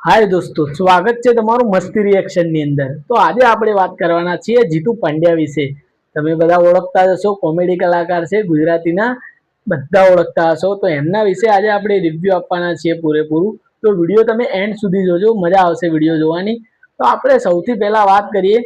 हाय दोस्तों, स्वागत है તમારું મસ્તી રિએક્શન ની અંદર। તો આજે આપણે વાત કરવાના છીએ જીતુ પંડ્યા વિશે। તમે બધા ઓળખતા હશો, કોમેડી કલાકાર છે, ગુજરાતીના બધા ઓળખતા હશો। તો એમના વિશે આજે આપણે રિવ્યુ આપવાના છીએ પૂરેપૂરું। તો વિડીયો તમે એન્ડ સુધી જોજો, મજા આવશે વિડીયો જોવાની। તો આપણે સૌથી પહેલા વાત કરીએ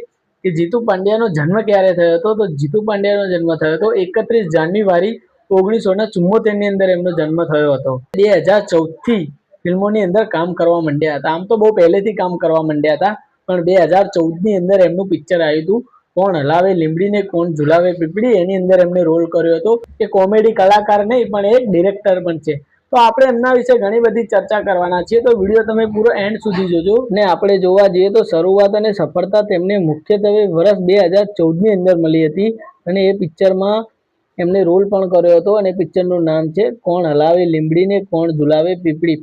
કે જીતુ પંડ્યાનો જન્મ ક્યારે થયો હતો। તો જીતુ પંડ્યાનો જન્મ થયો હતો 31 જાન્યુઆરી 1974 ની અંદર એમનો જન્મ થયો હતો। 2014 થી ફિલ્મોની અંદર કામ કરવા માંડ્યા હતા। આમ તો બહુ પહેલેથી કામ કરવા માંડ્યા હતા, પણ 2014 ની અંદર એમનું પિક્ચર આવ્યું હતું કોણ હલાવે લીંબડીને કોણ ઝુલાવે પીપળી। એની અંદર એમને રોલ કર્યો હતો। એ કોમેડી કલાકાર નહીં પણ એક ડિરેક્ટર પણ છે। તો આપણે એમના વિશે ઘણી બધી ચર્ચા કરવાના છીએ, તો વિડીયો તમે પૂરો એન્ડ સુધી જોજો। ને આપણે જોવા જઈએ તો શરૂઆત અને સફળતા તેમને મુખ્યત્વે વર્ષ 2014 ની અંદર મળી હતી, અને એ પિક્ચરમાં એમને રોલ પણ કર્યો હતો, અને પિક્ચરનું નામ છે કોણ હલાવે લીંબડીને કોણ ઝુલાવે પીપળી।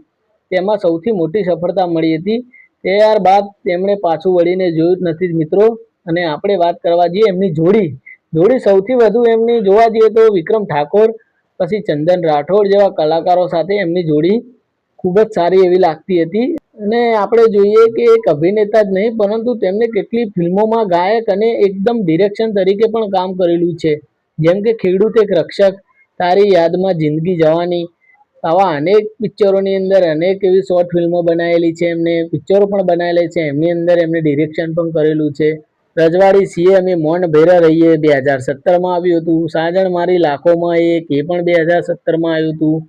તેમાં સૌથી મોટી સફળતા મળી હતી। ત્યારબાદ તેમણે પાછું વળીને જોયું જ નથી મિત્રો। અને આપણે વાત કરવા જઈએ એમની જોડી સૌથી વધુ એમની જોવા જઈએ તો વિક્રમ ઠાકોર, પછી ચંદન રાઠોડ જેવા કલાકારો સાથે એમની જોડી ખૂબ જ સારી એવી લાગતી હતી। અને આપણે જોઈએ કે એક અભિનેતા જ નહીં પરંતુ તેમને કેટલી ફિલ્મોમાં ગાયક અને એકદમ ડિરેક્શન તરીકે પણ કામ કરેલું છે, જેમ કે ખેડૂત એક રક્ષક, તારી યાદમાં જિંદગી જવાની। આવા અનેક પિક્ચરોની અંદર અનેક એવી શોર્ટ ફિલ્મો બનાવેલી છે, એમને પિક્ચરો પણ બનાવેલા છે, એમની અંદર એમને ડિરેક્શન પણ કરેલું છે। રજવાડી સીએ અમે મૌન ભેરા રહીએ 2017માં આવ્યું હતું। સાજણ મારી લાખોમાં એક, એ પણ 2017માં આવ્યું હતું।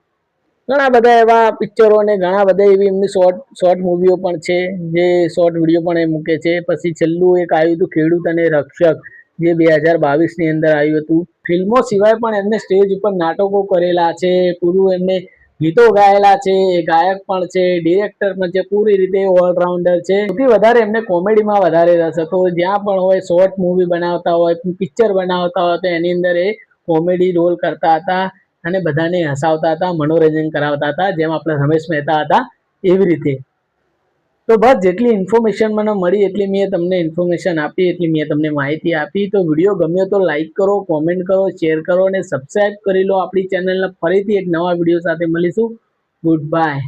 ઘણા બધા એવા પિક્ચરો અને ઘણા બધા એવી એમની શોર્ટ મૂવીઓ પણ છે, જે શોર્ટ વિડીયો પણ એ મૂકે છે। પછી છેલ્લું એક આવ્યું હતું ખેડૂત અને રક્ષક, જે 2022ની અંદર આવ્યું હતું। ફિલ્મો સિવાય પણ એમને સ્ટેજ ઉપર નાટકો કરેલા છે, પૂરું એમને ગીતો ગાયેલા છે, ગાયક પણ છે, ડિરેક્ટર પણ છે, પૂરી રીતે ઓલરાઉન્ડર છે। સૌથી વધારે એમને કોમેડીમાં વધારે રસ હતો। જ્યાં પણ હોય શોર્ટ મૂવી બનાવતા હોય, પિક્ચર બનાવતા હોય, તો એની અંદર એ કોમેડી રોલ કરતા હતા અને બધાને હસાવતા હતા, મનોરંજન કરાવતા હતા, જેમ આપણે રમેશ મહેતા હતા એવી રીતે। તો બસ જેટલી ઇન્ફોર્મેશન મને મળી એટલી મેં તમને ઇન્ફોર્મેશન આપી, એટલી મેં તમને માહિતી આપી। તો વિડીયો ગમ્યો તો લાઈક કરો, કોમેન્ટ કરો, શેર કરો અને સબસ્ક્રાઈબ કરી લો આપણી ચેનલને। ફરીથી એક નવા વિડીયો સાથે મળીશું। Good bye.